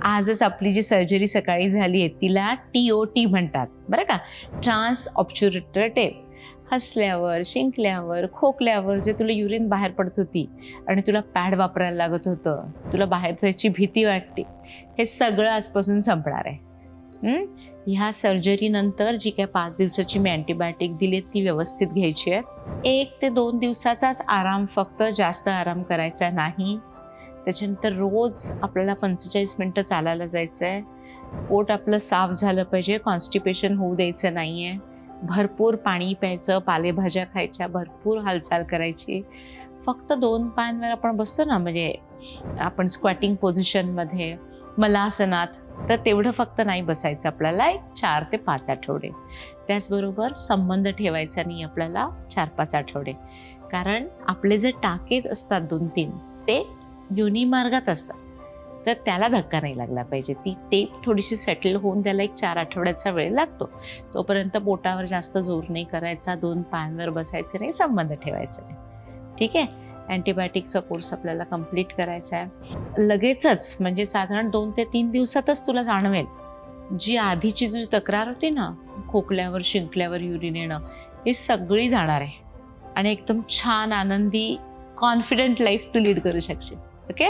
आजच आपली जी सर्जरी सकाळी झाली आहे तिला TOT म्हणतात बरं का, ट्रान्स ऑब्च्युरेटर टेप. हसल्यावर, शिंकल्यावर, खोकल्यावर जे तुला युरिन बाहेर पडत होती आणि तुला पॅड वापरायला लागत होतं, तुला बाहेर जायची भीती वाटते, हे सगळं आजपासून संपणार आहे. ह्या सर्जरीनंतर जी काय 5 दिवसाची मी अँटीबायोटिक दिली ती व्यवस्थित घ्यायची आहे. 1 ते 2 दिवसाचाच आराम, फक्त जास्त आराम करायचा नाही. त्याच्यानंतर रोज आपल्याला 45 मिनटं चालायला जायचं आहे. पोट आपलं साफ झालं पाहिजे, कॉन्स्टिपेशन होऊ द्यायचं नाही आहे. भरपूर पाणी प्यायचं, पालेभाज्या खायच्या, भरपूर हालचाल करायची. फक्त 2 पायांवर आपण बसतो ना, म्हणजे आपण स्क्वॅटिंग पोझिशनमध्ये, मलासनात, तर तेवढं फक्त नाही बसायचं आपल्याला, एक 4 ते 5 आठवडे. त्याचबरोबर संबंध ठेवायचा नाही आपल्याला 4-5 आठवडे, कारण आपले जे टाके असतात 2-3 ते योनिमार्गात असतात, तर त्याला धक्का नाही लागला पाहिजे. ती टेप थोडीशी सेटल होऊन त्याला एक 4 आठवड्याचा वेळ लागतो. तोपर्यंत पोटावर जास्त जोर नाही करायचा, 2 पायांवर बसायचं नाही, संबंध ठेवायचा नाही. ठीक आहे. अँटीबायोटिकचा कोर्स आपल्याला कंप्लीट करायचा आहे. लगेचच म्हणजे साधारण 2 ते 3 दिवसातच तुला जाणवेल, जी आधीची तुझी तक्रार होती ना, खोकल्यावर, शिंकल्यावर युरिन येणं, ही सगळी जाणार आहे आणि एकदम छान, आनंदी, कॉन्फिडंट लाईफ तू लीड करू शकशील. ओके.